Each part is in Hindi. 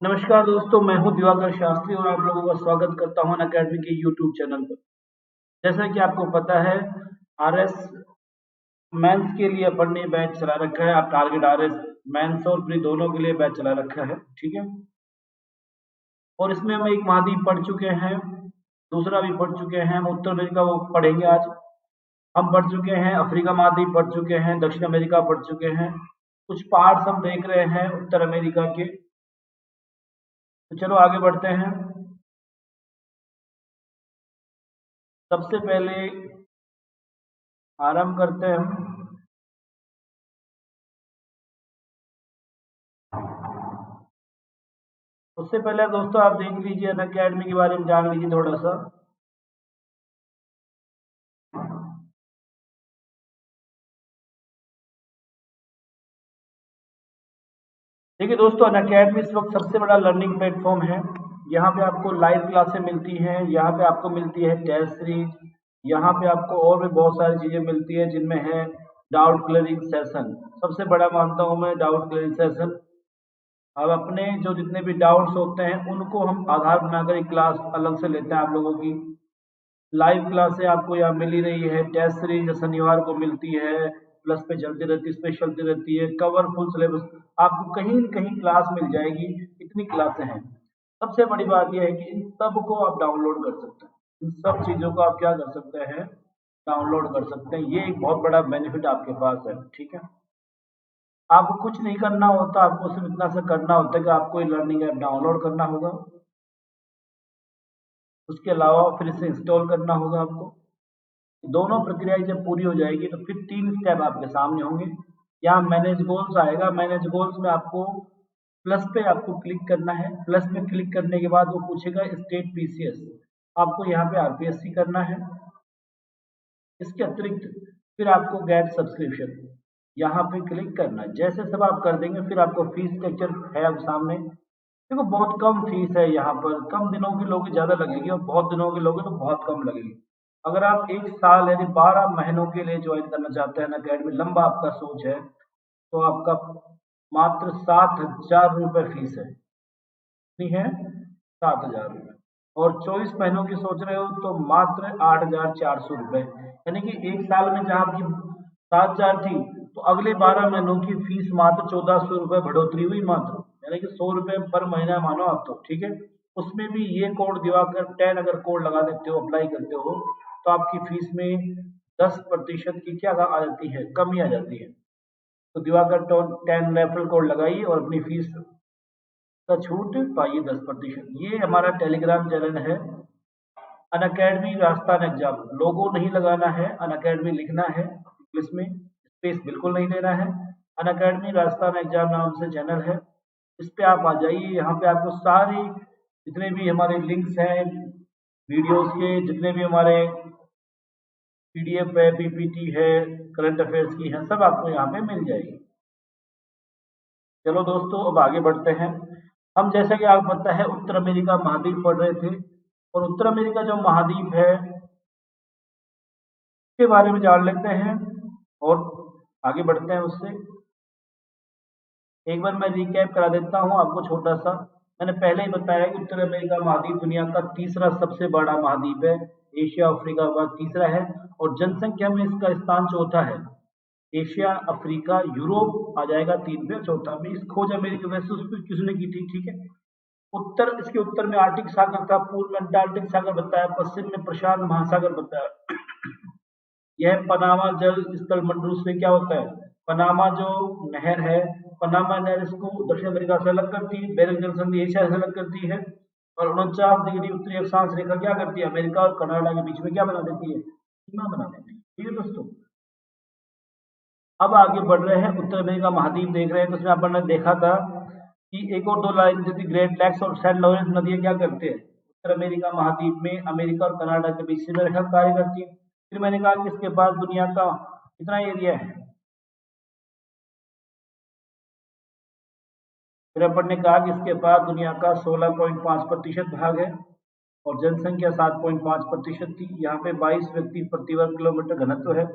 नमस्कार दोस्तों, मैं हूं दिवाकर शास्त्री और आप लोगों का स्वागत करता हूं अनअकैडमी के यूट्यूब चैनल पर। जैसा कि आपको पता है, आरएस मेंस के लिए अपन ने बैच चला रखा है। आप टारगेट आरएस मेंस और प्री दोनों के लिए बैच चला रखा है, ठीक है। और इसमें हम एक महाद्वीप पढ़ चुके हैं, दूसरा भी पढ़ चुके हैं। हम उत्तर अमेरिका वो पढ़ेंगे आज। हम पढ़ चुके हैं अफ्रीका महाद्वीप, पढ़ चुके हैं दक्षिण अमेरिका, पढ़ चुके हैं। कुछ पार्ट्स हम देख रहे हैं उत्तर अमेरिका के। तो चलो आगे बढ़ते हैं। सबसे पहले आरंभ करते हैं हम। उससे पहले दोस्तों आप देख लीजिए अनअकैडमी के बारे में, जान लीजिए थोड़ा सा। देखिए दोस्तों, अनअकैडमी इस वक्त सबसे बड़ा लर्निंग प्लेटफॉर्म है। यहाँ पे आपको लाइव क्लासें मिलती हैं, यहाँ पे आपको मिलती है टेस्ट सीरीज, यहाँ पे आपको और भी बहुत सारी चीजें मिलती है जिनमें है डाउट क्लियरिंग सेशन। सबसे बड़ा मानता हूँ मैं डाउट क्लियरिंग सेशन। अब अपने जो जितने भी डाउट्स होते हैं उनको हम आधार बनाकर एक क्लास अलग से लेते हैं आप लोगों की। लाइव क्लासें आपको यहाँ मिल ही रही है। टेस्ट सीरीज शनिवार को मिलती है, प्लस पे चलती रहती है, स्पेशल चलती रहती है, कवर फुल सिलेबस आपको कहीं न कहीं क्लास मिल जाएगी। इतनी क्लासें हैं। सबसे बड़ी बात यह है कि इन सब को आप डाउनलोड कर सकते हैं। इन सब चीज़ों को आप क्या कर सकते हैं, डाउनलोड कर सकते हैं। ये एक बहुत बड़ा बेनिफिट आपके पास है, ठीक है। आपको कुछ नहीं करना होता, आपको सिर्फ इतना सा करना होता है कि आपको ये लर्निंग ऐप डाउनलोड करना होगा। उसके अलावा फिर इसे इंस्टॉल करना होगा आपको। दोनों प्रक्रियाएं जब पूरी हो जाएगी तो फिर 3 स्टेप आपके सामने होंगे। यहाँ मैनेज गोल्स आएगा। मैनेज गोल्स में आपको प्लस पे आपको क्लिक करना है। प्लस पे क्लिक करने के बाद वो पूछेगा स्टेट पीसीएस, आपको यहाँ पे आरपीएससी करना है। इसके अतिरिक्त फिर आपको गेट सब्सक्रिप्शन, यहाँ पे क्लिक करना है। जैसे सब आप कर देंगे फिर आपको फीस स्ट्रक्चर है अब सामने। देखो बहुत कम फीस है यहाँ पर। कम दिनों के लोग ज़्यादा लगेगी और बहुत दिनों के लोग तो बहुत कम लगेगी। अगर आप 1 साल यानी 12 महीनों के लिए ज्वाइन करना चाहते हैं ना अकेडमी, लंबा आपका सोच है, तो आपका मात्र 7,000 रुपये फीस है। कितनी है? 7,000 रुपये। और 24 महीनों की सोच रहे हो तो मात्र 8,400 रुपये। यानी कि 1 साल में जहाँ आपकी 7,000 थी तो अगले 12 महीनों की फीस मात्र 1,400 रुपये बढ़ोतरी हुई मात्र। यानी कि 100 रुपये पर महीना मानो आप तो, ठीक है। उसमें भी ये कोड दिवाकर 10 अगर कोड लगा देते हो, अप्लाई करते हो, तो आपकी फीस में 10% की क्या आ जाती है, कमी आ जाती है। तो दिवाकर 10 रेफरल कोड लगाइए और अपनी फीस का छूट पाइए 10%। ये हमारा टेलीग्राम चैनल है अनअकैडमी राजस्थान एग्जाम। लोगो नहीं लगाना है, अनअकैडमी लिखना है इंग्लिश में, स्पेस बिल्कुल नहीं लेना है। अनअकैडमी राजस्थान एग्जाम नाम से चैनल है। इस पे आप आ जाइए। यहाँ पे आपको सारी जितने भी हमारे लिंक्स हैं वीडियोस के, जितने भी हमारे पीडीएफ है, पीपीटी है, करंट अफेयर्स की है, सब आपको यहाँ पे मिल जाएगी। चलो दोस्तों अब आगे बढ़ते हैं। हम जैसा कि आपको पता है उत्तर अमेरिका महाद्वीप पढ़ रहे थे, और उत्तर अमेरिका जो महाद्वीप है के बारे में जान लेते हैं और आगे बढ़ते हैं उससे। एक बार मैं रिकैप करा देता हूँ आपको छोटा सा। मैंने पहले ही बताया कि उत्तर अमेरिका महाद्वीप दुनिया का तीसरा सबसे बड़ा महाद्वीप है। एशिया अफ्रीका के बाद तीसरा है, और जनसंख्या में इसका स्थान चौथा है। एशिया, अफ्रीका, यूरोप आ जाएगा 3 पे, चौथा में इस खोज अमेरिका वैसे उस पर किसने की थी, ठीक है। उत्तर, इसके उत्तर में आर्टिक सागर था, पूर्व में अंटार्कटिक सागर बताया, पश्चिम में प्रशांत महासागर बताया। यह पनामा जल स्थल मंडल से क्या होता है, पनामा जो नहर है, पनामा नहर इसको दक्षिण अमेरिका से अलग करती है, बेरिंग जल संधि एशिया से अलग करती है, और 49 डिग्री उत्तरी अक्षांश रेखा क्या करती है, अमेरिका और कनाडा के बीच में क्या बना देती है, सीमा बना देती है, ठीक है दोस्तों। अब आगे बढ़ रहे हैं, उत्तर अमेरिका महाद्वीप देख रहे हैं। तो उसमें अपन ने देखा था कि एक और 2 लाइन जैसे ग्रेट लैक्स और सेंट लॉरेंस नदियां क्या करते हैं, उत्तर अमेरिका महाद्वीप में अमेरिका और कनाडा के बीच सीमा रेखा कार्य करती है। फिर मैंने कहा कि इसके पास दुनिया का कितना एरिया है। फिर अपन ने कहा कि इसके पास दुनिया का 16.5% भाग है, और जनसंख्या 7.5% थी। यहाँ पे 22 व्यक्ति प्रति वर्ग किलोमीटर घनत्व है।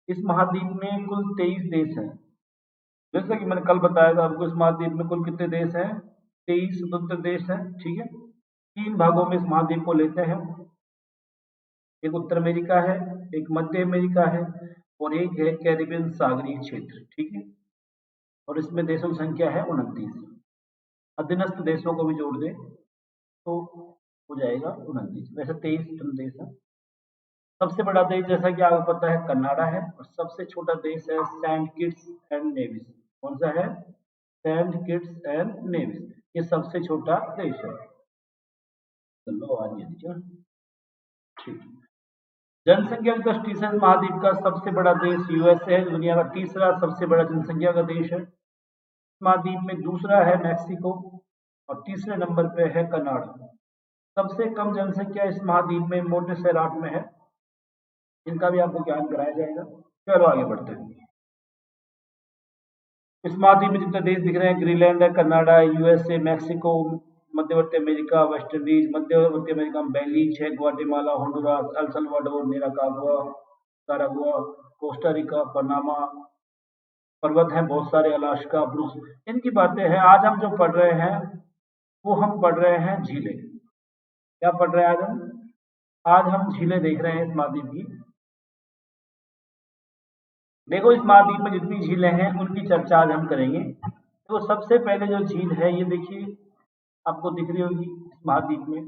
इस महाद्वीप में कुल 23 देश हैं। जैसा कि मैंने कल बताया था आपको, इस महाद्वीप में कुल कितने देश हैं, 23 स्वतंत्र देश है, ठीक है। 3 भागों में इस महाद्वीप को लेते हैं, एक उत्तर अमेरिका है, एक मध्य अमेरिका है और एक है कैरिबियन सागरीय क्षेत्र, ठीक है। और इसमें देशों की संख्या है 29। अधीनस्थ देशों को भी जोड़ दे तो हो जाएगा 29, वैसे 23 देश है। सबसे बड़ा देश जैसा कि आपको पता है कनाडा है और सबसे छोटा देश है सेंट किट्स एंड नेविस। कौन सा है? सेंट किट्स एंड नेविस, ये सबसे छोटा देश है। चलो आगे दीजिए, ठीक। जनसंख्या की दृष्टि से महाद्वीप का सबसे बड़ा देश यूएसए है, दुनिया का तीसरा सबसे बड़ा जनसंख्या का देश है। महाद्वीप में दूसरा है मैक्सिको और तीसरे नंबर पे है कनाडा। सबसे कम जनसंख्या इस महाद्वीप में मोटे शहराट में है, इनका भी आपको ज्ञान कराया जाएगा। चलो आगे बढ़ते हैं। इस महाद्वीप में जितने देश दिख रहे हैं, ग्रीनलैंड है, कनाडा, यूएसए, मैक्सिको, मध्यवर्ती अमेरिका, वेस्ट इंडीज, मध्यवर्ती अमेरिका में बेलीज है, Guatemala, Honduras, El Salvador, Nicaragua, Costa Rica, Panama, पर्वत हैं बहुत सारे, अलास्का, ब्रूक्स, इनकी बातें हैं। आज हम जो पढ़ रहे हैं वो हम पढ़ रहे हैं झीलें। क्या पढ़ रहे हैं आज हम झीलें देख रहे हैं इस महाद्वीप की। देखो इस महाद्वीप में जितनी झीलें हैं उनकी चर्चा आज हम करेंगे। तो सबसे पहले जो झील है ये देखिए आपको दिख रही होगी इस महाद्वीप में,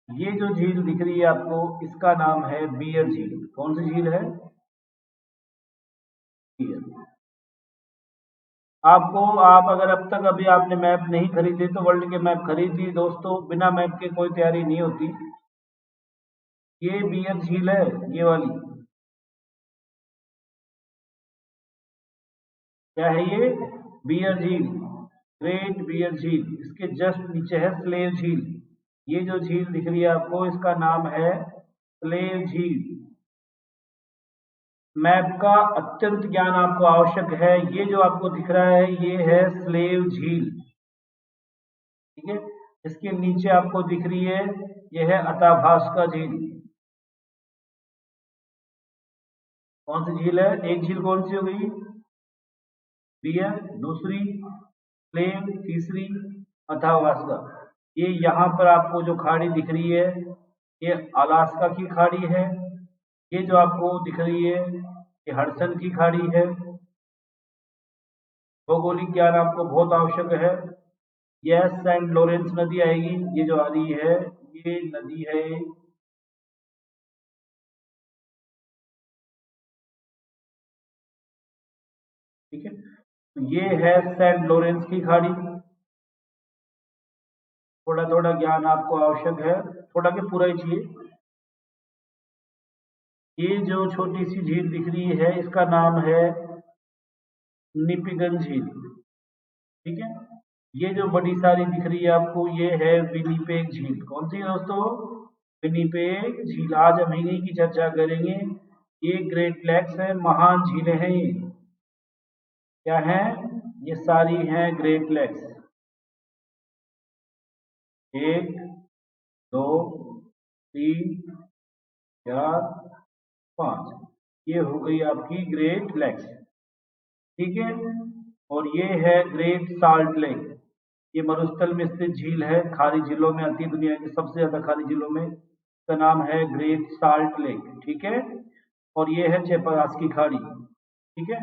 ये जो झील दिख रही है आपको इसका नाम है बियर झील। कौन सी झील है? बियर। आपको आप अगर अब तक अभी आपने मैप नहीं खरीदे तो वर्ल्ड के मैप खरीद लिए दोस्तों, बिना मैप के कोई तैयारी नहीं होती। ये बियर झील है, ये वाली क्या है? ये बियर झील, ग्रेट बियर झील। इसके जस्ट नीचे है स्लेव झील। ये जो झील दिख रही है आपको इसका नाम है स्लेव झील। मैप का अत्यंत ज्ञान आपको आवश्यक है। ये जो आपको दिख रहा है ये है स्लेव झील, ठीक है। इसके नीचे आपको दिख रही है ये है अथाबास्का झील। कौन सी झील है? एक झील कौन सी हो गई? बियर, दूसरी स्लेव, तीसरी अथाबास्का। ये यहाँ पर आपको जो खाड़ी दिख रही है ये अलास्का की खाड़ी है। ये जो आपको दिख रही है ये हडसन की खाड़ी है। भौगोलिक ज्ञान आपको बहुत आवश्यक है। यह सेंट लॉरेंस नदी आएगी, ये जो आ रही है ये नदी है, ठीक है। तो ये है सेंट लॉरेंस की खाड़ी। थोड़ा थोड़ा ज्ञान आपको आवश्यक है, थोड़ा के पूरा ही चाहिए। ये जो छोटी सी झील दिख रही है इसका नाम है निपिगन झील, ठीक है। ये जो बड़ी सारी दिख रही है आपको ये है विनिपेग झील। कौन सी दोस्तों? विनिपेग झील। आज हम इन्हीं की चर्चा करेंगे। ये ग्रेट लेक्स है, महान झीलें हैं। ये क्या है? ये सारी हैं ग्रेट लेक्स। 1 2 3 4 5, ये हो गई आपकी ग्रेट लेक्स, ठीक है। और ये है ग्रेट साल्ट लेक। ये मरुस्थल में स्थित झील है, खारी झीलों में आती है, दुनिया की सबसे ज्यादा खारी झीलों में। इसका नाम है ग्रेट साल्ट लेक, ठीक है। और ये है चेपारास की खाड़ी, ठीक है।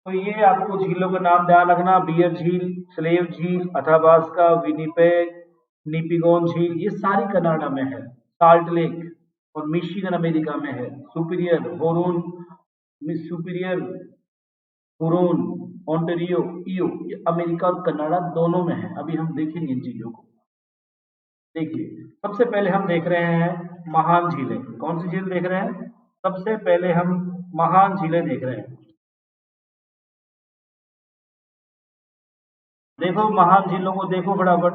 तो ये आपको झीलों का नाम ध्यान रखना, बियर झील, स्लेव झील, अथाबास्का, विनिपेग, निपिगोन झील, ये सारी कनाडा में है। साल्ट लेक और मिशिगन अमेरिका में है। सुपीरियर होरून, सुपीरियर हुरोन, ओंटारियो, इयो, ये अमेरिका और कनाडा दोनों में है। अभी हम देखेंगे इन चीजों को। देखिए सबसे पहले हम देख रहे हैं महान झीलें। कौन सी झील देख रहे हैं? सबसे पहले हम महान झीलें देख रहे हैं। देखो महान झीलों को देखो फटाफट।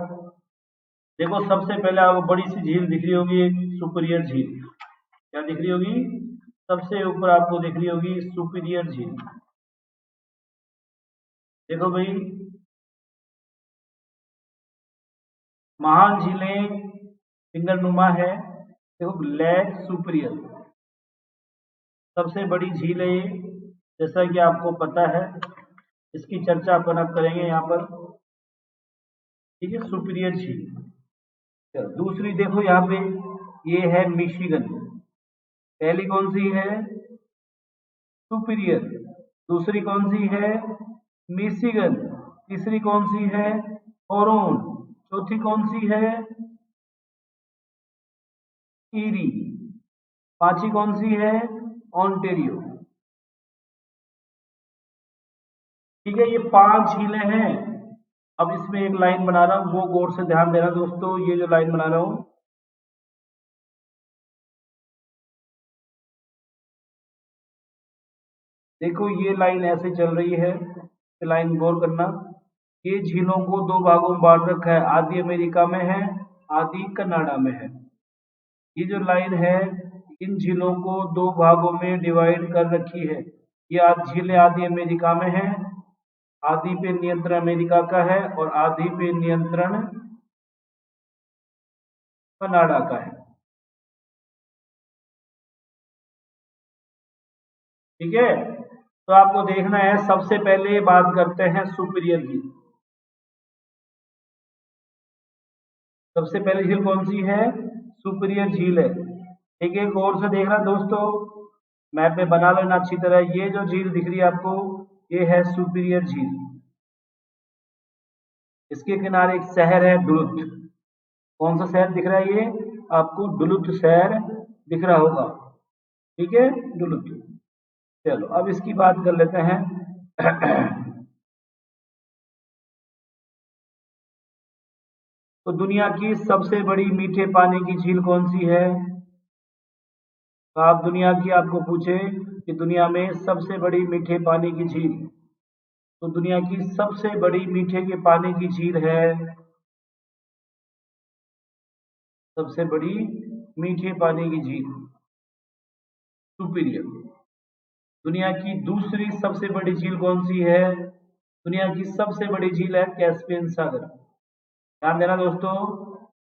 देखो सबसे पहले आपको बड़ी सी झील दिख रही होगी, एक सुपीरियर झील। क्या दिख रही होगी? सबसे ऊपर आपको दिख रही होगी सुपीरियर झील। देखो भाई महान झीलें फिंगर नुमा है। देखो लेक सुपीरियर सबसे बड़ी झील है ये, जैसा कि आपको पता है। इसकी चर्चा अपन अब करेंगे यहाँ पर, ठीक है। सुपीरियर झील। चलो दूसरी देखो यहाँ पे, ये है मिशिगन। पहली कौन सी है? सुपीरियर। दूसरी कौन सी है? मिशिगन। तीसरी कौन सी है? होरोन। चौथी कौन सी है? ईरी। पांचवी कौन सी है? ऑन्टेरियो। ठीक है, ये 5 झीलें हैं। अब इसमें एक लाइन बना रहा हूं, वो गौर से ध्यान देना दोस्तों। ये जो लाइन बना रहा हूं, देखो ये लाइन ऐसे चल रही है, ये लाइन गौर करना। ये झीलों को 2 भागों में बांट रखा है, आधी अमेरिका में है, आधी कनाडा में है। ये जो लाइन है, इन झीलों को 2 भागों में डिवाइड कर रखी है। ये झीलें आधी अमेरिका में है, आधी पे नियंत्रण अमेरिका का है, और आधी पे नियंत्रण कनाडा का है। ठीक है, तो आपको देखना है। सबसे पहले बात करते हैं सुपीरियर की। सबसे पहली झील कौन सी है? सुपीरियर झील है। ठीक है, गौर से देखना दोस्तों, मैप में बना लेना अच्छी तरह। ये जो झील दिख रही है आपको, ये है सुपीरियर झील। इसके किनारे एक शहर है डुलुथ। कौन सा शहर दिख रहा है? ये आपको डुलुथ शहर दिख रहा होगा। ठीक है, डुलुथ। चलो अब इसकी बात कर लेते हैं। तो दुनिया की सबसे बड़ी मीठे पानी की झील कौन सी है? तो आप दुनिया की आपको पूछे कि दुनिया में सबसे बड़ी मीठे पानी की झील, तो दुनिया की सबसे बड़ी मीठे के पानी की झील है, सबसे बड़ी मीठे पानी की झील सुपीरियर। दुनिया की दूसरी सबसे बड़ी झील कौन सी है? दुनिया की सबसे बड़ी झील है कैस्पियन सागर। ध्यान देना दोस्तों,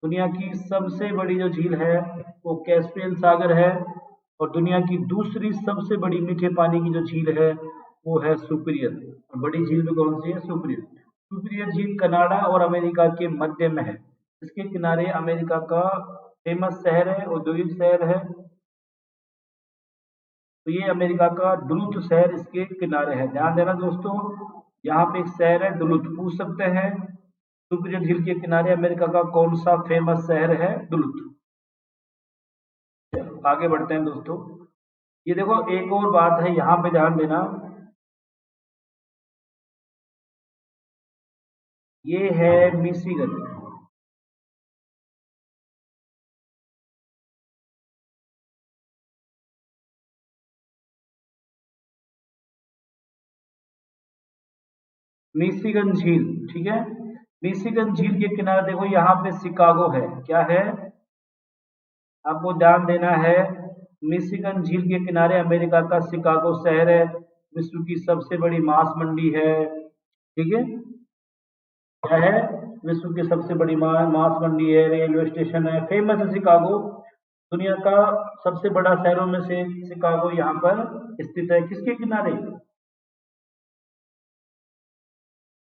दुनिया की सबसे बड़ी जो झील है वो कैस्पियन सागर है, और दुनिया की दूसरी सबसे बड़ी मीठे पानी की जो झील है वो है सुपीरियर। और बड़ी झील भी कौन सी है? सुपीरियर। सुपीरियर झील कनाडा और अमेरिका के मध्य में है। इसके किनारे अमेरिका का फेमस शहर है, औद्योगिक शहर है। तो ये अमेरिका का डुलुथ शहर इसके किनारे है। ध्यान देना दोस्तों, यहाँ पे एक शहर है डुलुथ, पूछ सकते हैं सुपीरियर झील के किनारे अमेरिका का कौन सा फेमस शहर है? डुलुथ। आगे बढ़ते हैं दोस्तों। ये देखो एक और बात है, यहाँ पे ध्यान देना। ये है मिशिगन। मिशिगन झील, ठीक है। मिशिगन झील के किनारे देखो यहाँ पे शिकागो है। क्या है? आपको ध्यान देना है। मिशिगन झील के किनारे अमेरिका का शिकागो शहर है, विश्व की सबसे बड़ी मांस मंडी है। ठीक है, क्या है? विश्व की सबसे बड़ी मांस मंडी है, रेलवे स्टेशन है, फेमस है शिकागो। दुनिया का सबसे बड़ा शहरों में से शिकागो यहाँ पर स्थित है। किसके किनारे?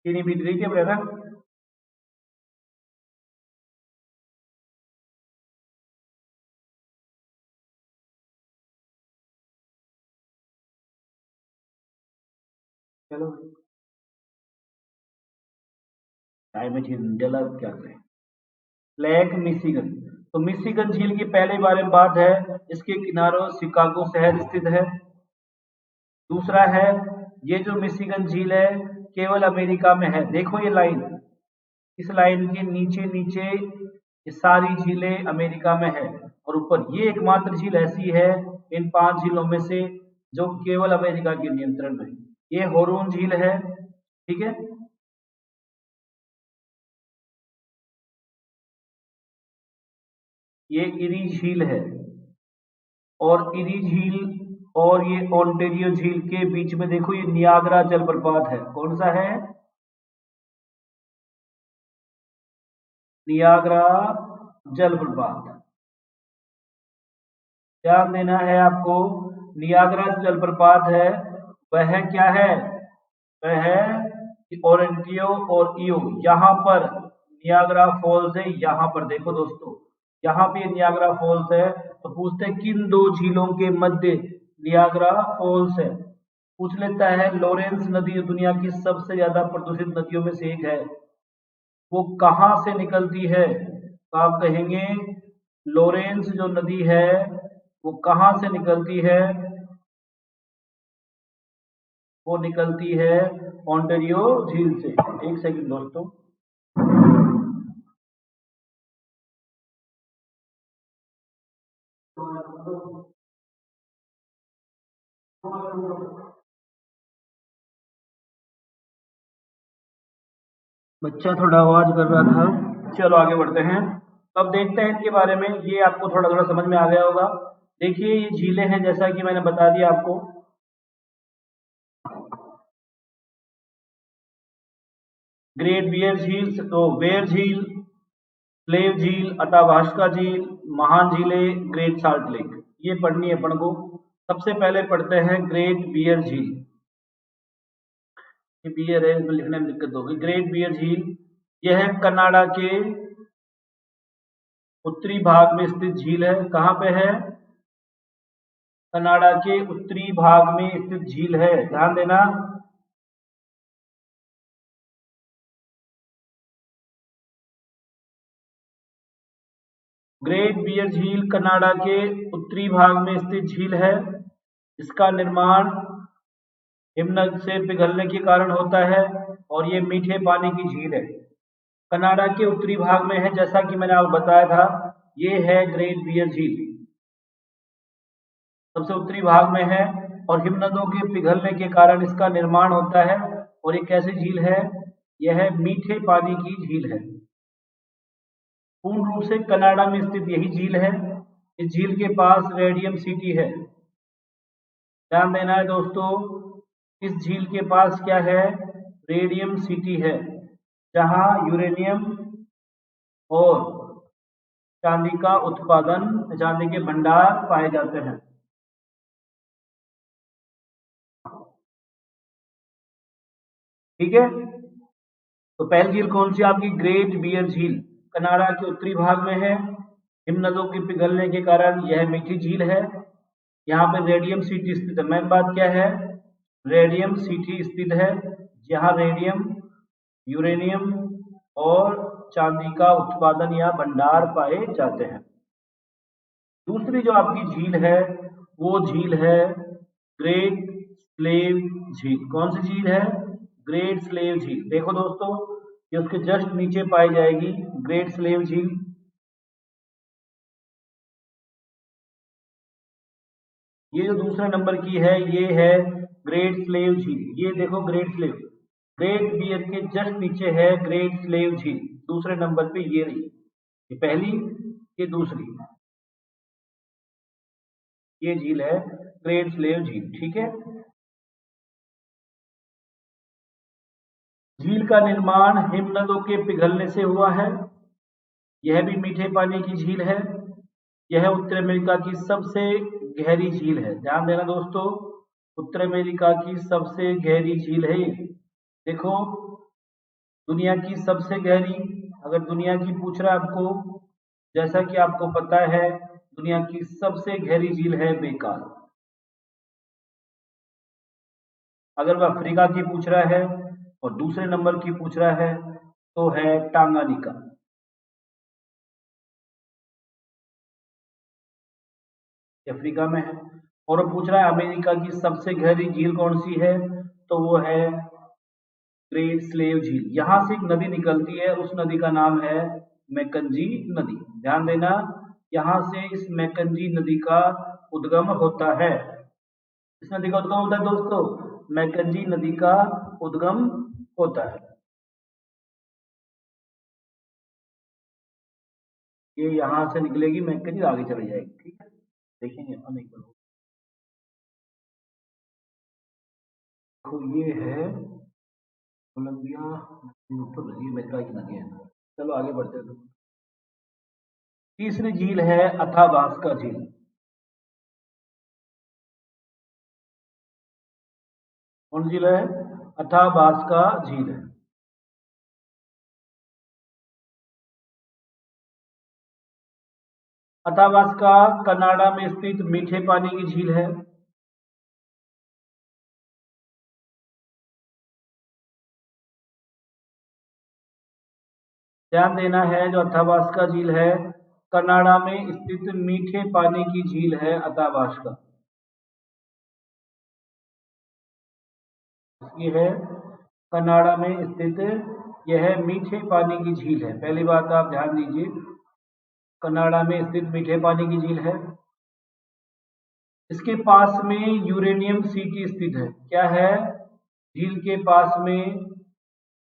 चीनी बीट रही है ना। चलो टाइम में डला क्या करें। Lake Michigan. तो मिशिगन झील की पहले बारे में बात है, इसके किनारों शिकागो शहर स्थित है। दूसरा है, ये जो मिशिगन झील है केवल अमेरिका में है। देखो ये लाइन, इस लाइन के नीचे नीचे ये सारी झीलें अमेरिका में है, और ऊपर ये एकमात्र झील ऐसी है इन 5 झीलों में से जो केवल अमेरिका के नियंत्रण में है। ये होरून झील है। ठीक है, ये इरी झील है, और इरी झील और ये ओंटेरियो झील के बीच में देखो ये नियाग्रा जलप्रपात है। कौन सा है? नियाग्रा जलप्रपात। ध्यान देना है आपको, नियाग्रा जलप्रपात है वह क्या है? वह है ओरेंटियो और इयो। यहाँ पर नियाग्रा फॉल्स है, यहाँ पर देखो दोस्तों, यहाँ पे नियाग्रा फॉल्स है। तो पूछते हैं किन दो झीलों के मध्य नियाग्रा फॉल्स है। पूछ लेता है लॉरेंस नदी दुनिया की सबसे ज्यादा प्रदूषित नदियों में से एक है, वो कहाँ से निकलती है? तो आप कहेंगे लॉरेंस जो नदी है वो कहाँ से निकलती है? वो निकलती है ओंटारियो झील से। एक सेकंड दोस्तों, बच्चा थोड़ा आवाज कर रहा था। चलो आगे बढ़ते हैं। तो अब देखते हैं इनके बारे में। ये आपको थोड़ा थोड़ा समझ में आ गया होगा। देखिए ये झीलें हैं, जैसा कि मैंने बता दिया आपको। ग्रेट बियर झील, तो बेयर झील, स्लेव झील, अतावास्का झील, महान झीलें, ग्रेट साल्ट लेक, ये पढ़नी है अपन को। सबसे पहले पढ़ते हैं ग्रेट बियर झील। ये बियर है, इसमें लिखने में दिक्कत होगी। ग्रेट बियर झील यह है कनाडा के उत्तरी भाग में स्थित झील है। कहाँ पे है? कनाडा के उत्तरी भाग में स्थित झील है, ध्यान देना। ग्रेट बियर झील कनाडा के उत्तरी भाग में स्थित झील है। इसका निर्माण हिमनद से पिघलने के कारण होता है और ये मीठे पानी की झील है। कनाडा के उत्तरी भाग में है, जैसा कि मैंने आपको बताया था। ये है ग्रेट बियर झील, सबसे उत्तरी भाग में है और हिमनदों के पिघलने के कारण इसका निर्माण होता है। और ये कैसी झील है? यह मीठे पानी की झील है। पूर्ण रूप से कनाडा में स्थित यही झील है। इस झील के पास रेडियम सिटी है। ध्यान देना है दोस्तों, इस झील के पास क्या है? रेडियम सिटी है, जहां यूरेनियम और चांदी का उत्पादन, चांदी के भंडार पाए जाते हैं। ठीक है, तो पहली झील कौन सी आपकी? ग्रेट बियर झील, कनाडा के उत्तरी भाग में है। हिमनदों के पिघलने के कारण यह मीठी झील है। यहाँ पे रेडियम सिटी स्थित है। मेन बात क्या है? रेडियम सिटी स्थित है, जहाँ रेडियम, यूरेनियम और चांदी का उत्पादन या भंडार पाए जाते हैं। दूसरी जो आपकी झील है वो झील है ग्रेट स्लेव झील। कौन सी झील है? ग्रेट स्लेव झील। देखो दोस्तों, ये उसके जस्ट नीचे पाई जाएगी ग्रेट स्लेव झील। ये जो दूसरे नंबर की है ये है ग्रेट स्लेव झील। ये देखो ग्रेट स्लेव, ग्रेट बियर के जस्ट नीचे है ग्रेट स्लेव झील। दूसरे नंबर पे ये रही, ये पहली, ये दूसरी, ये झील है ग्रेट स्लेव झील। ठीक है, झील का निर्माण हिमनदों के पिघलने से हुआ है। यह भी मीठे पानी की झील है। यह उत्तर अमेरिका की सबसे गहरी झील है। ध्यान देना दोस्तों, उत्तर अमेरिका की सबसे गहरी झील है ये। देखो, दुनिया की सबसे गहरी, अगर दुनिया की पूछ रहा है आपको, जैसा कि आपको पता है दुनिया की सबसे गहरी झील है बेकाल। अगर वह अफ्रीका की पूछ रहा है और दूसरे नंबर की पूछ रहा है तो है टांगानिका, अफ्रीका में है। और वो पूछ रहा है अमेरिका की सबसे गहरी झील कौन सी है, तो वो है ग्रेट स्लेव झील। यहां से एक नदी निकलती है, उस नदी का नाम है मैकंजी नदी। ध्यान देना, यहां से इस मैकंजी नदी का उद्गम होता है। इस नदी का उद्गम होता है दोस्तों, मैकंजी नदी का उद्गम होता है। ये यहां से निकलेगी मैकंजी, आगे चली जाएगी। ठीक है, देखेंगे हम एक बार। तो ये है कोलंबिया, ऊपर ये अमेरिका की नदी है। चलो आगे बढ़ते हैं। तीसरी झील है अथाबास्का झील। कौन झील है? अथाबास्का झील है। अथाबास्का कनाडा में स्थित मीठे पानी की झील है। ध्यान देना है, जो अथाबास्का झील है कनाडा में स्थित मीठे पानी की झील है अथाबास्का। ये है कनाडा में स्थित, यह मीठे पानी की झील है। पहली बात आप ध्यान दीजिए, कनाडा में स्थित मीठे पानी की झील है। इसके पास में यूरेनियम सिटी स्थित है। क्या है? झील के पास में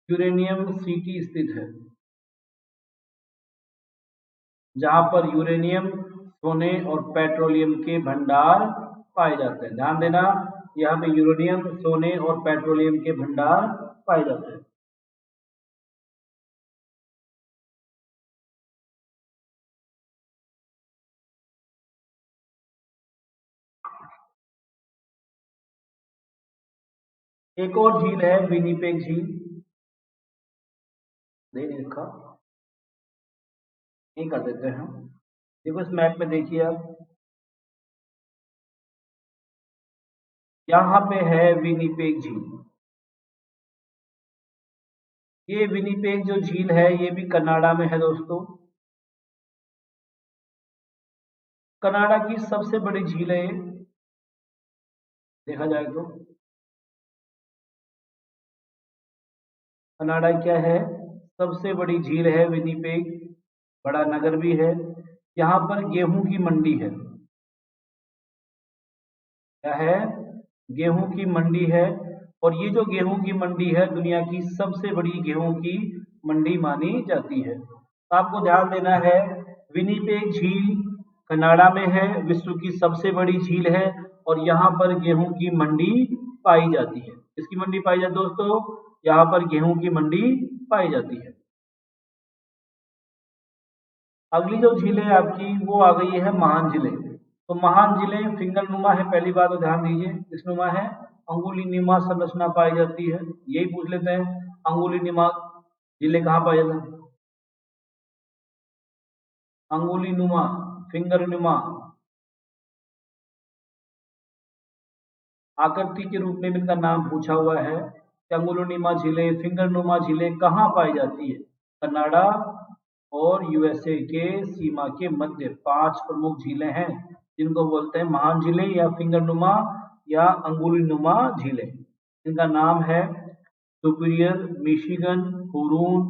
यूरेनियम सिटी स्थित है, जहां पर यूरेनियम, सोने और पेट्रोलियम के भंडार पाए जाते हैं। ध्यान देना, यहाँ पे यूरेनियम, सोने और पेट्रोलियम के भंडार पाए जाते हैं। एक और झील है विनिपेग झील, दे नहीं रखा, ये कर देते हैं। देखो इस मैप में देखिए आप, यहाँ पे है विनिपेग झील। ये विनिपेग जो झील है ये भी कनाडा में है दोस्तों। कनाडा की सबसे बड़ी झील है ये, देखा जाए तो। कनाडा क्या है? सबसे बड़ी झील है विनिपेग, बड़ा नगर भी है। यहाँ पर गेहूं की मंडी है। क्या है? गेहूं की मंडी है। और ये जो गेहूं की मंडी है दुनिया की सबसे बड़ी गेहूं की मंडी मानी जाती है। तो आपको ध्यान देना है, विनिपेग झील कनाडा में है, विश्व की सबसे बड़ी झील है और यहाँ पर गेहूं की मंडी पाई जाती है। किसकी मंडी पाई जाती है दोस्तों? यहाँ पर गेहूं की मंडी पाई जाती है। अगली जो झील है आपकी वो आ गई है महान झीलें। तो महान झीलें फिंगर नुमा है, पहली बात तो ध्यान दीजिए, किस नुमा है? अंगुली नुमा संरचना पाई जाती है। यही पूछ लेते हैं, अंगुली नुमा झीलें कहाँ पाई जाती है? अंगुली नुमा, फिंगर नुमा आकृति के रूप में भी इनका नाम पूछा हुआ है कि अंगुलिनुमा झीलें, फिंगर नुमा झीलें कहाँ पाई जाती है? कनाडा और यूएसए के सीमा के मध्य 5 प्रमुख झीलें हैं, जिनको बोलते हैं महान झीलें या फिंगर नुमा या अंगुलिनुमा झीलें। इनका नाम है सुपीरियर, मिशिगन, हुरून,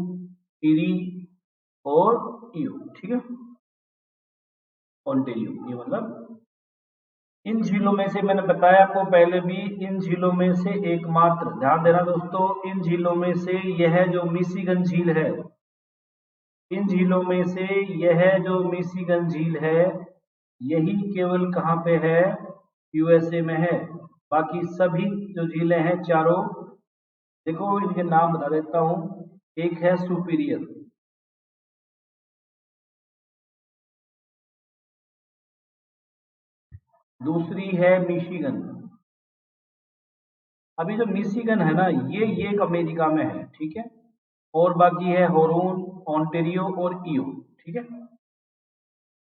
इरी और ईओ। ठीक है, ओंटारियो, ये मतलब इन झीलों में से, मैंने बताया आपको पहले भी, इन झीलों में से एकमात्र, ध्यान देना दोस्तों, इन झीलों में से यह जो मिशिगन झील है, इन झीलों में से यह जो मिशिगन झील है यही केवल कहाँ पे है? यूएसए में है। बाकी सभी जो झीलें हैं चारों, देखो इनके नाम बता देता हूं। एक है सुपीरियर, दूसरी है मिशिगन। अभी जो मिशिगन है ना, ये एक अमेरिका में है, ठीक है। और बाकी है होरून, ओंटारियो और ईओ। ठीक है।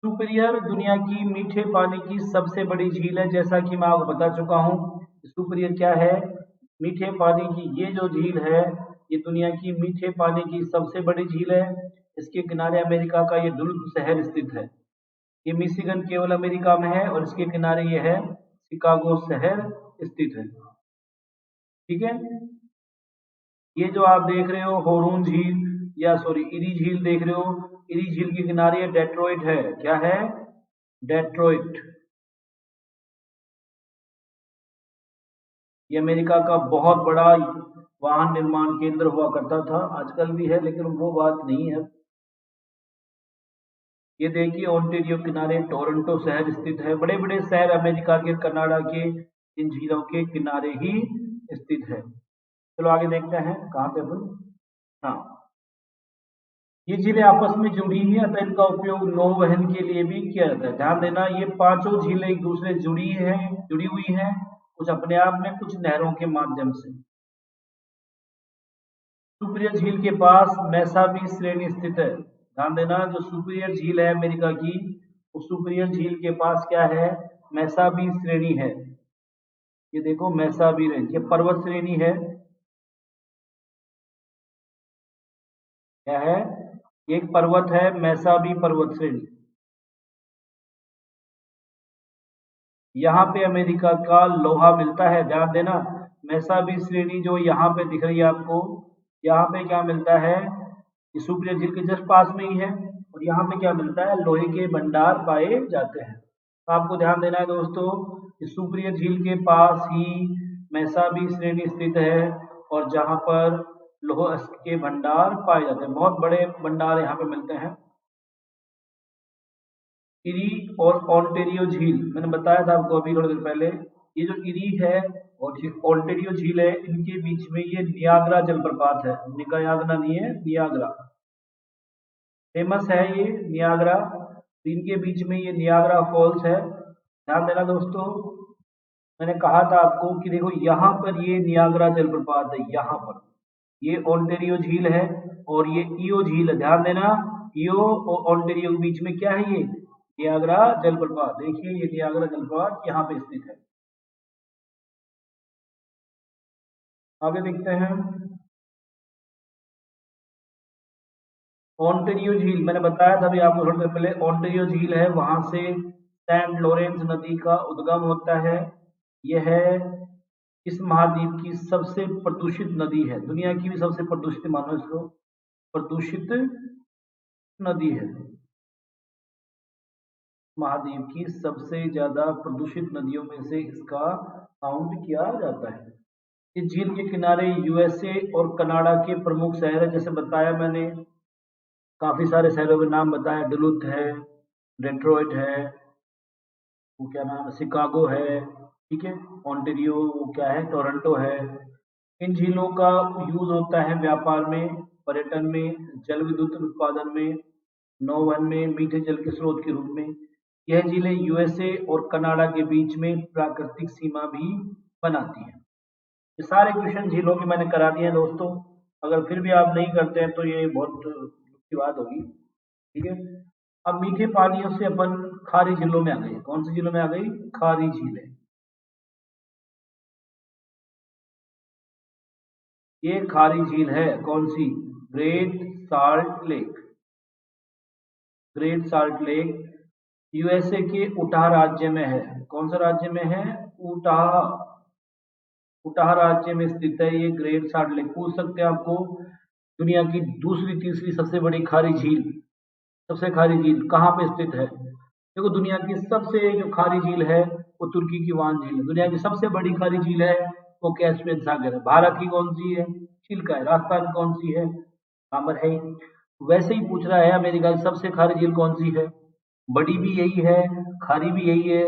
सुपीरियर दुनिया की मीठे पानी की सबसे बड़ी झील है, जैसा कि मैं आपको बता चुका हूँ। सुपीरियर क्या है? मीठे पानी की ये जो झील है ये दुनिया की मीठे पानी की सबसे बड़ी झील है। इसके किनारे अमेरिका का ये डुल्फ शहर स्थित है। ये मिशिगन केवल अमेरिका में है और इसके किनारे ये है शिकागो शहर स्थित है। ठीक है। ये जो आप देख रहे हो होरून झील, या सॉरी इरी झील देख रहे हो, इरी झील के किनारे डेट्रॉइट है। क्या है? डेट्रॉइट। ये अमेरिका का बहुत बड़ा वाहन निर्माण केंद्र हुआ करता था, आजकल भी है लेकिन वो बात नहीं है। ये देखिए ओंटारियो किनारे टोरंटो शहर स्थित है। बड़े बड़े शहर अमेरिका के, कनाडा के इन झीलों के किनारे ही स्थित है। चलो आगे देखते हैं कहाँ पे अपन। हाँ, ये झीलें आपस में जुड़ी हैं, अतः इनका उपयोग नौवहन के लिए भी किया जाता है। ध्यान देना, ये पांचों झीलें एक दूसरे जुड़ी हुई हैं, कुछ अपने आप में, कुछ नहरों के माध्यम से। सुपीरियर झील के पास मैसाबी श्रेणी स्थित है। ध्यान देना, जो सुपीरियर झील है अमेरिका की, उस सुपीरियर झील के पास क्या है, मैसाबी श्रेणी है। ये देखो मैसाबी रेंज, ये पर्वत श्रेणी है। क्या है, एक पर्वत है मैसाबी पर्वत श्रेणी। यहाँ पे अमेरिका का लोहा मिलता है। ध्यान देना, मैसाबी श्रेणी जो यहाँ पे दिख रही है आपको, यहाँ पे क्या मिलता है, ये सुपीरियर झील के जस्ट पास में ही है, और यहाँ पे क्या मिलता है, लोहे के भंडार पाए जाते हैं। तो आपको ध्यान देना है दोस्तों, इस सुपीरियर झील के पास ही मैसाबी श्रेणी स्थित है, और जहाँ पर लोह के भंडार पाए जाते हैं, बहुत बड़े भंडार यहाँ पे मिलते हैं। इरी और ओंटेरियो झील, मैंने बताया था आपको अभी थोड़ी देर पहले, ये जो इरी है और ओंटेरियो झील है, इनके बीच में ये नियाग्रा जलप्रपात है। नियाग्रा नहीं है, नियाग्रा फेमस है ये नियाग्रा। इनके बीच में ये नियाग्रा फॉल्स है। ध्यान देना दोस्तों, मैंने कहा था आपको कि देखो यहाँ पर ये नियाग्रा जलप्रपात है, यहाँ पर ये ओंटेरियो झील है और ये ईओ झील है। ध्यान देना, ईओ और ओंटेरियो के बीच में क्या है, ये नियाग्रा जलप्रपात। देखिए ये नियाग्रा जलप्रपात यहाँ पे स्थित है। आगे देखते हैं, ओंटेरियो झील, मैंने बताया था अभी आपको थोड़ी देर पहले, ओंटेरियो झील है, वहां से सेंट लॉरेंस नदी का उद्गम होता है। यह इस महाद्वीप की सबसे प्रदूषित नदी है, दुनिया की भी सबसे प्रदूषित, मानो इसको प्रदूषित नदी है। महाद्वीप की सबसे ज्यादा प्रदूषित नदियों में से इसका काउंट किया जाता है। इस झील के किनारे यूएसए और कनाडा के प्रमुख शहर है। जैसे बताया मैंने, काफी सारे शहरों के नाम बताया, डुलुथ है, डेट्रॉइट है, वो क्या नाम है, शिकागो है, ठीक है, ओंटेरियो वो क्या है, टोरंटो है। इन झीलों का यूज होता है व्यापार में, पर्यटन में, जल विद्युत उत्पादन में, नौवहन में, मीठे जल के स्रोत के रूप में। यह झीलें यूएसए और कनाडा के बीच में प्राकृतिक सीमा भी बनाती हैं। ये सारे क्वेश्चन झीलों के मैंने करा दिए हैं दोस्तों। अगर फिर भी आप नहीं करते हैं तो ये बहुत दुख की बात होगी, ठीक है। अब मीठे पानियों से अपन खारी झीलों में आ गए। कौन सी झीलों में आ गई, खारी झीलें। ये खारी झील है, कौन सी, Great Salt Lake. Great Salt Lake USA के उटाह राज्य में है। कौन सा राज्य में है, उटाह, उटाह राज्य में स्थित है ये ग्रेट साल्ट लेक। पूछ सकते हैं आपको, दुनिया की दूसरी तीसरी सबसे बड़ी खारी झील, सबसे खारी झील कहाँ पे स्थित है। देखो दुनिया की सबसे जो खारी झील है वो तुर्की की वान झील है। दुनिया की सबसे बड़ी खारी झील है वो कैस्पियन सागर है। भारत की कौन सी है, चिल्का है। राजस्थान कौन सी है, कामर है। वैसे ही पूछ रहा है अमेरिका की सबसे खारी झील कौन सी है, बड़ी भी यही है, खारी भी यही है,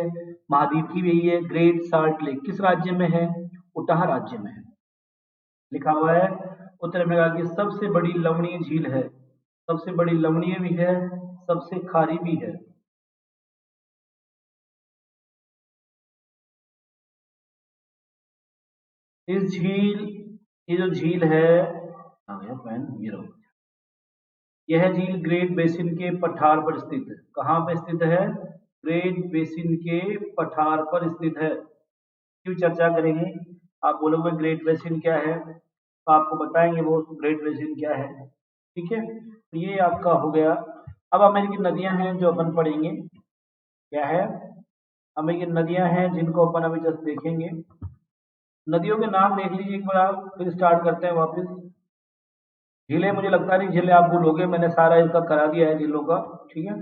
महाद्वीप की भी यही है, ग्रेट साल्ट लेक। किस राज्य में है, उटाह राज्य में है। लिखा हुआ है उत्तर अमेरिका की सबसे बड़ी लवणीय झील है, सबसे बड़ी लवणीय भी है, सबसे खारी भी है। इस झील, ये जो झील है, आ गया पेन, ये रहो। यह झील ग्रेट बेसिन के पठार पर स्थित है। कहाँ पे स्थित है, ग्रेट बेसिन के पठार पर स्थित है। क्यों चर्चा करेंगे, आप बोलोगे ग्रेट बेसिन क्या है, तो आपको बताएंगे वो ग्रेट बेसिन क्या है, ठीक है। तो ये आपका हो गया। अब अमेरिकी नदियां हैं जो अपन पढ़ेंगे, क्या है, अमेरिकी नदियां हैं जिनको अपन अभी जस्ट देखेंगे। नदियों के नाम देख लीजिए एक बार आप, फिर स्टार्ट करते हैं वापस। झीलें मुझे लगता नहीं झीलें आप भूलोगे, मैंने सारा इसका करा दिया है झीलों का, ठीक है।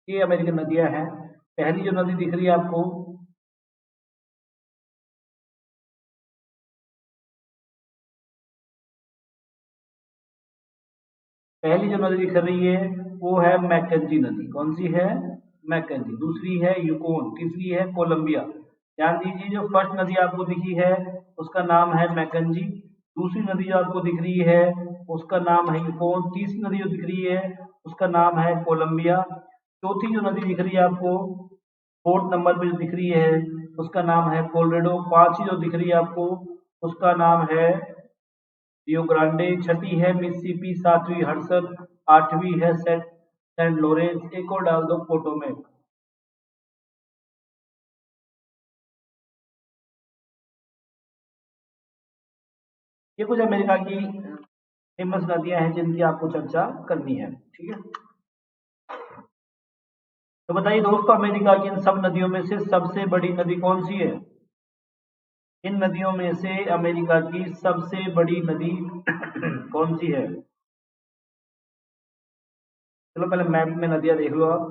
ये अमेरिकन नदियां हैं। पहली जो नदी दिख रही है आपको, पहली जो नदी दिख रही है वो है मैकेंजी नदी। कौन सी है, मैकेंजी। दूसरी है यूकोन, तीसरी है कोलंबिया। ध्यान दीजिए, जो फर्स्ट नदी आपको दिखी है उसका नाम है मैकेंजी, दूसरी नदी जो आपको दिख रही है उसका नाम है यूकोन, तीसरी नदी जो दिख रही है उसका नाम है कोलंबिया, चौथी जो नदी दिख रही है आपको 4th नंबर पे जो दिख रही है उसका नाम है कोलोराडो। 5वीं जो दिख रही है आपको उसका नाम है रियो ग्रांडे। 6ठी है मिसिसिपी। 7वीं हडसन। 8वीं है सेंट लॉरेंस। एक और डाल दो पोटोमेक। ये कुछ अमेरिका की फेमस नदियां हैं जिनकी आपको चर्चा करनी है, ठीक है। तो बताइए दोस्तों, अमेरिका की इन सब नदियों में से सबसे बड़ी नदी कौन सी है? इन नदियों में से अमेरिका की सबसे बड़ी नदी कौन सी है? चलो पहले मैप में नदियां देख लो आप।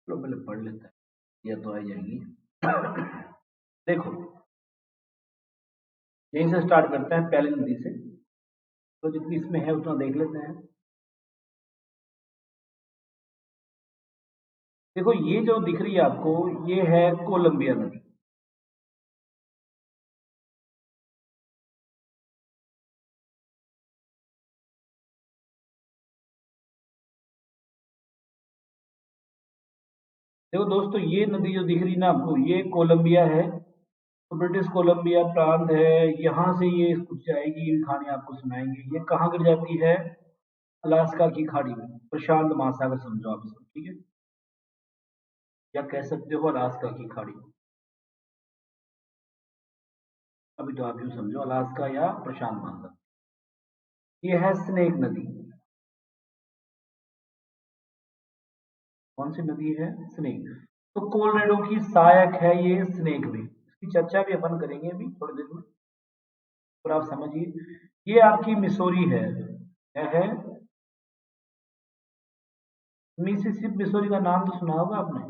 चलो पहले पढ़ लेते हैं, ये तो आ जाएंगी। देखो, यहीं से स्टार्ट करते हैं पहली नदी से, तो जितनी इसमें है उतना देख लेते हैं। देखो, ये जो दिख रही है आपको, ये है कोलंबिया नदी। देखो दोस्तों, ये नदी जो दिख रही ना आपको, ये कोलंबिया है। तो ब्रिटिश कोलंबिया प्रांत है, यहाँ से ये कुछ जाएगी। ये कहानी आपको सुनाएंगे। ये कहाँ गिर जाती है? अलास्का की खाड़ी में, प्रशांत महासागर समझो आप इसको, ठीक है। या कह सकते हो अलास्का की खाड़ी। अभी तो आप यूं समझो, अलास्का या प्रशांत महासागर। ये है स्नेक नदी। कौन सी नदी है? स्नेक। तो कोलोराडो की सहायक है ये स्नेक भी। इसकी चर्चा भी अपन करेंगे अभी थोड़ी देर में, और आप समझिए। ये आपकी मिसोरी है। क्या है? मिसिसिपी मिसोरी का नाम तो सुना होगा आपने।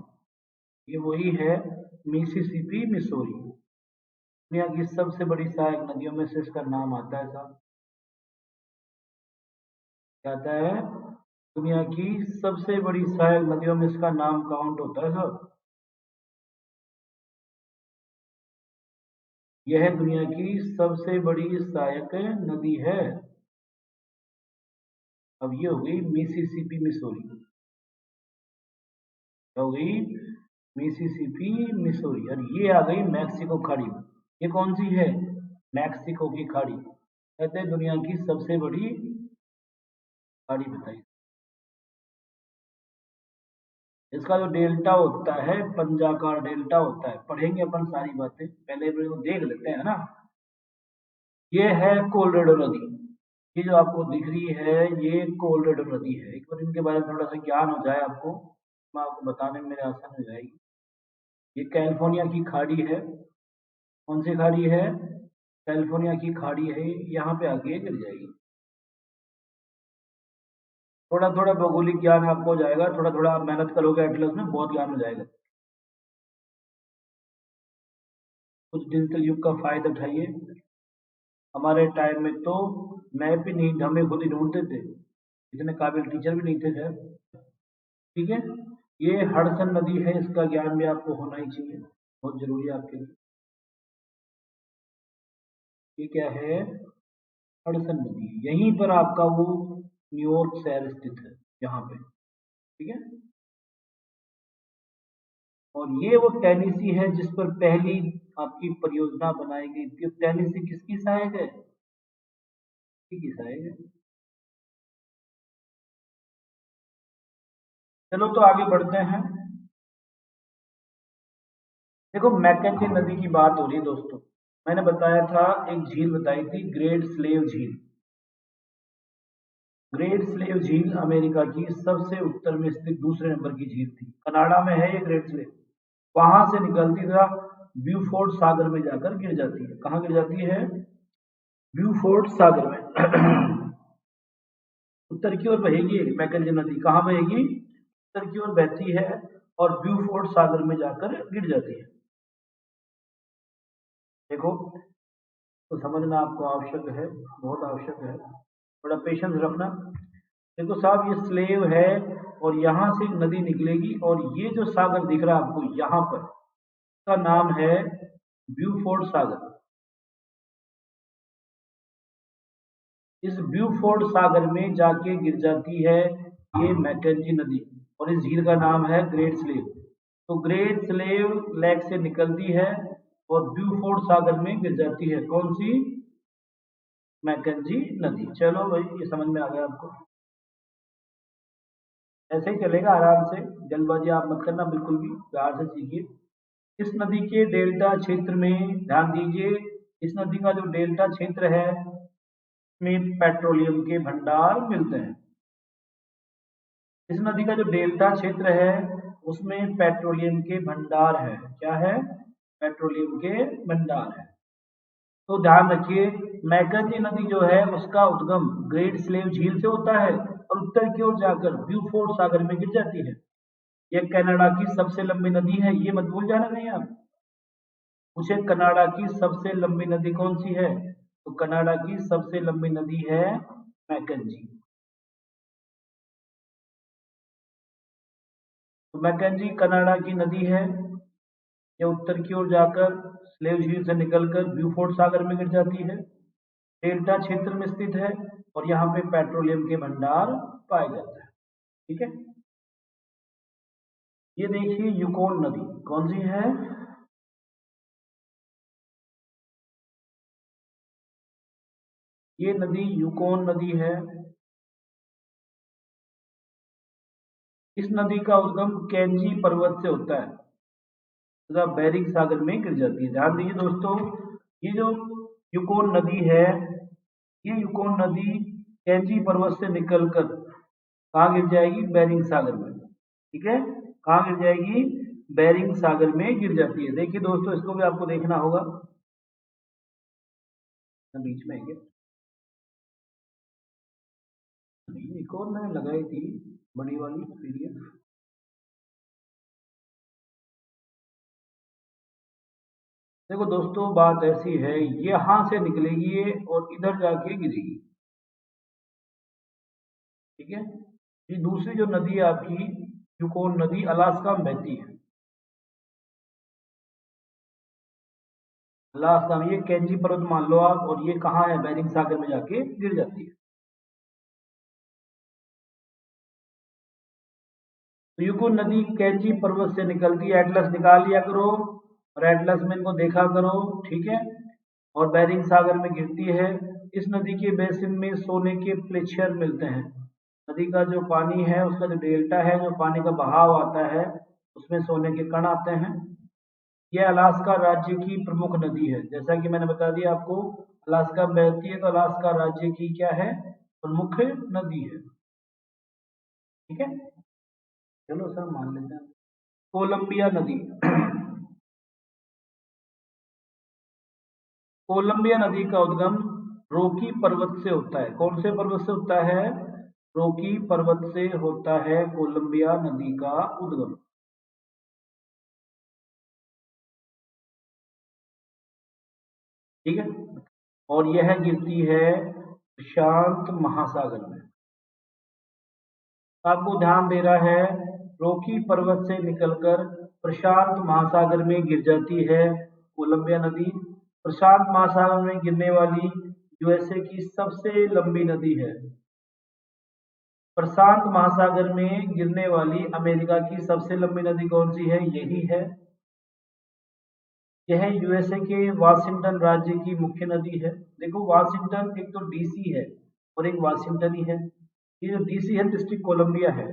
ये वही है, मिसिसिपी मिसोरी। दुनिया की सबसे बड़ी सहायक नदियों में से इसका नाम आता है साहब। क्या आता है? दुनिया की सबसे बड़ी सहायक नदियों में इसका नाम काउंट होता है साहब। यह दुनिया की सबसे बड़ी सहायक नदी है। अब ये हो गई मिसिसिपी मिसोरी। हो गई मिसिसिपी मिसोरी। और ये आ गई मैक्सिको खाड़ी में। ये कौन सी है? मैक्सिको की खाड़ी। कहते हैं दुनिया की सबसे बड़ी खाड़ी बताई। इसका जो डेल्टा होता है, पंजाकार डेल्टा होता है। पढ़ेंगे अपन सारी बातें, पहले इसको देख लेते हैं ना। ये है कोलोराडो नदी। ये जो आपको दिख रही है, ये कोलोराडो नदी है। एक बार इनके बारे में थोड़ा सा ज्ञान हो जाए आपको, मैं आपको बताने में मेरे आसान हो जाएगी। ये कैलिफोर्निया की खाड़ी है। कौन सी खाड़ी है? कैलिफोर्निया की खाड़ी है। यहाँ पे आगे गिर जाएगी। थोड़ा थोड़ा भौगोलिक ज्ञान आपको हो जाएगा, थोड़ा थोड़ा आप मेहनत करोगे एटलस में, बहुत ज्ञान हो जाएगा। कुछ डिजिटल युग का फायदा उठाइए। हमारे टाइम में तो मैप ही नहीं, हमें खुद ही ढूंढते थे। इतने काबिल टीचर भी नहीं थे खैर, ठीक है। ये हडसन नदी है, इसका ज्ञान भी आपको होना ही चाहिए, बहुत जरूरी है आपके लिए। ये क्या है? हडसन नदी। यहीं पर आपका वो न्यूयॉर्क शहर स्थित है, यहाँ पे, ठीक है। और ये वो टेनेसी है जिस पर पहली आपकी परियोजना बनाई गई थी। टेनेसी किसकी सहायक है? किसकी सहायक है? चलो तो आगे बढ़ते हैं। देखो, मैकेंजी नदी की बात हो रही है दोस्तों। मैंने बताया था, एक झील बताई थी, ग्रेट स्लेव झील। ग्रेट स्लेव झील अमेरिका की सबसे उत्तर में स्थित दूसरे नंबर की झील थी। कनाडा में है ये ग्रेट स्लेव। वहां से निकलती था, ब्यूफोर्ट सागर में जाकर गिर जाती है। कहाँ गिर जाती है? ब्यूफोर्ट सागर में। उत्तर की ओर बहेगी मैकेंजी नदी। कहाँ बहेगी? उत्तर की ओर बहती है और ब्यूफोर्ट सागर में जाकर गिर जाती है। देखो, तो समझना आपको आवश्यक है, बहुत आवश्यक है। थोड़ा पेशेंस रखना। देखो साहब, ये स्लेव है और यहाँ से एक नदी निकलेगी, और ये जो सागर दिख रहा है आपको यहाँ पर, इसका नाम है ब्यूफोर्ट सागर। इस ब्यूफोर्ड सागर में जाके गिर जाती है ये मैकेंजी नदी, और इस झील का नाम है ग्रेट स्लेव। तो ग्रेट स्लेव लेक से निकलती है और ब्यूफोर्ड सागर में गिर जाती है, कौन सी? मैकेंजी नदी। चलो भाई, ये समझ में आ गया आपको। ऐसे ही चलेगा आराम से, जल्दबाजी आप मत करना बिल्कुल भी, प्यार से सीखिए। इस नदी के डेल्टा क्षेत्र में ध्यान दीजिए, इस नदी का जो डेल्टा क्षेत्र है में पेट्रोलियम के भंडार मिलते हैं। इस नदी का जो डेल्टा क्षेत्र है उसमें पेट्रोलियम के भंडार है। क्या है? पेट्रोलियम के भंडार है। तो ध्यान रखिए, मैकेंजी नदी जो है उसका उद्गम ग्रेट स्लेव झील से होता है और उत्तर की ओर जाकर ब्यूफोर्ड सागर में गिर जाती है। यह कनाडा की सबसे लंबी नदी है, ये मत भूल जाना कहीं आप। पूछे कनाडा की सबसे लंबी नदी कौन सी है, तो कनाडा की सबसे लंबी नदी है मैकेंजी। तो मैकेंजी कनाडा की नदी है, यह उत्तर की ओर जाकर स्लेव झील से निकलकर ब्यूफोर्ड सागर में गिर जाती है, डेल्टा क्षेत्र में स्थित है और यहाँ पे पेट्रोलियम के भंडार पाए जाते हैं। ठीक है, ये देखिए यूकोन नदी कौन सी है? ये नदी यूकोन नदी है। इस नदी का उद्गम कैंजी पर्वत से होता है तथा बेरिंग सागर में गिर जाती है। ध्यान दीजिए दोस्तों, ये जो यूकोन नदी है, ये यूकोन नदी कैंजी पर्वत से निकलकर कहाँ गिर जाएगी? बेरिंग सागर में। ठीक है, कहाँ गिर जाएगी? बेरिंग सागर में गिर जाती है। देखिए दोस्तों, इसको भी आपको देखना होगा, बीच में है एक और मैंने लगाई थी बड़ी वाली पीडीएफ। देखो दोस्तों, बात ऐसी है, यहां से निकलेगी ये और इधर जाके गिरेगी। ठीक है, ये दूसरी जो नदी है आपकी यूकोन नदी, अलास्का में बहती है। अलास्का में, ये कैंची पर्वत मान लो आप, और ये कहाँ है? बेरिंग सागर में जाके गिर जाती है। तो यूकोन नदी कैंची पर्वत से निकलती है। एटलस निकाल लिया करो और एटलस में इनको देखा करो। ठीक है, और बेरिंग सागर में गिरती है। इस नदी के बेसिन में सोने के प्लेशियर मिलते हैं। नदी का जो पानी है उसका जो डेल्टा है, जो पानी का बहाव आता है, उसमें सोने के कण आते हैं। यह अलास्का राज्य की प्रमुख नदी है। जैसा कि मैंने बता दिया आपको, अलास्का में बहती है, तो अलास्का राज्य की क्या है? प्रमुख नदी है। ठीक है, चलो सर मान लेते हैं। कोलंबिया नदी कोलंबिया नदी का उद्गम रॉकी पर्वत से होता है। कौन से पर्वत से होता है? रॉकी पर्वत से होता है कोलंबिया नदी का उद्गम। ठीक है, और यह गिरती है प्रशांत महासागर में। आपको ध्यान दे रहा है, रॉकी पर्वत से निकलकर प्रशांत महासागर में गिर जाती है कोलंबिया नदी। प्रशांत महासागर में गिरने वाली यूएसए की सबसे लंबी नदी है। प्रशांत महासागर में गिरने वाली अमेरिका की सबसे लंबी नदी कौन सी है? यही है। यह यूएसए के वाशिंगटन राज्य की मुख्य नदी है। देखो वाशिंगटन एक तो डीसी है और एक वाशिंगटन ही है। ये जो डीसी है डिस्ट्रिक्ट कोलंबिया है,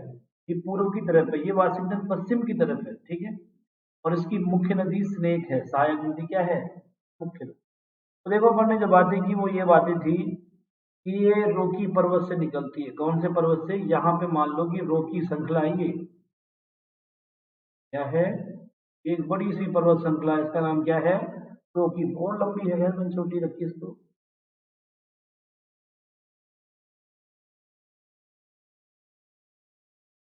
ये पूर्व की तरफ है, ये वाशिंगटन पश्चिम की तरफ है। ठीक है, और इसकी मुख्य नदी स्नेक है। सहायक नदी क्या है? मुख्य नदी। तो देखो अपन ने जो बातें की वो ये बातें थी कि ये रॉकी पर्वत से निकलती है। कौन से पर्वत से? यहाँ पे मान लो कि रॉकी श्रृंखला है, ये क्या है? एक बड़ी सी पर्वत श्रृंखला, इसका नाम क्या है? रॉकी। बहुत लंबी है, मैंने छोटी रखी इसको।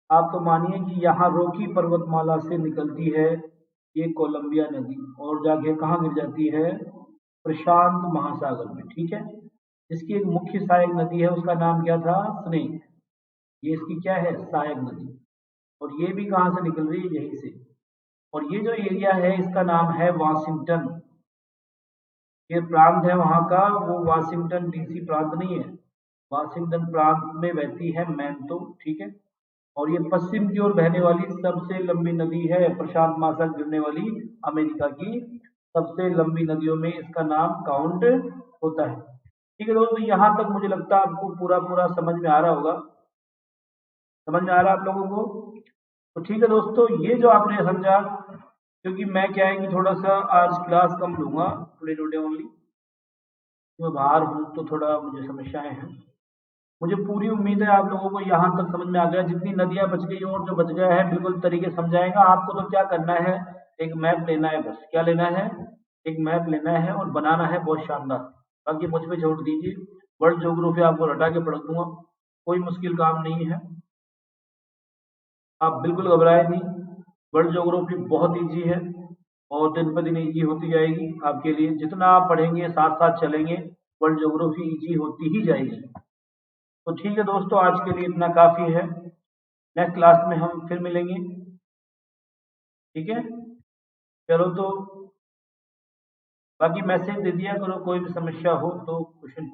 आप तो मानिए कि यहाँ रॉकी पर्वतमाला से निकलती है ये कोलंबिया नदी और जाके कहाँ गिर जाती है? प्रशांत महासागर में। ठीक है, इसकी एक मुख्य सहायक नदी है, उसका नाम क्या था? स्नेक। ये इसकी क्या है? सहायक नदी। और ये भी कहाँ से निकल रही है? यहीं से। और ये जो एरिया है इसका नाम है वाशिंगटन। ये प्रांत है वहां का, वो वाशिंगटन डीसी प्रांत नहीं है। वाशिंगटन प्रांत में बहती है मैनतो, ठीक है। और ये पश्चिम की ओर बहने वाली सबसे लंबी नदी है, प्रशांत महासागर गिरने वाली अमेरिका की सबसे लंबी नदियों में इसका नाम काउंट होता है। ठीक है दोस्तों, यहाँ तक मुझे लगता है आपको पूरा पूरा समझ में आ रहा होगा। समझ में आ रहा है आप लोगों को? तो ठीक है दोस्तों, ये जो आपने समझा, क्योंकि मैं क्या है कि थोड़ा सा आज क्लास कम लूंगा, टुडे ओनली, मैं बाहर हूँ तो थोड़ा मुझे समस्याएं हैं। मुझे पूरी उम्मीद है आप लोगों को यहाँ तक समझ में आ गया। जितनी नदियाँ बच गई और जो बच गया है बिल्कुल तरीके से समझाएगा आपको। तो क्या करना है, एक मैप लेना है, बस क्या लेना है, एक मैप लेना है और बनाना है बहुत शानदार। बाकी मुझ पे छोड़ दीजिए, वर्ल्ड ज्योग्राफी आपको रटा के पढ़ दूंगा, कोई मुश्किल काम नहीं है, आप बिल्कुल घबराए नहीं। वर्ल्ड ज्योग्राफी बहुत ईजी है और दिन पर दिन ईजी होती जाएगी आपके लिए। जितना आप पढ़ेंगे, साथ साथ चलेंगे, वर्ल्ड ज्योग्राफी ईजी होती ही जाएगी। तो ठीक है दोस्तों, आज के लिए इतना काफ़ी है। नेक्स्ट क्लास में हम फिर मिलेंगे, ठीक है। चलो तो बाकी मैसेज दे दिया करो, कोई भी समस्या हो तो क्वेश्चन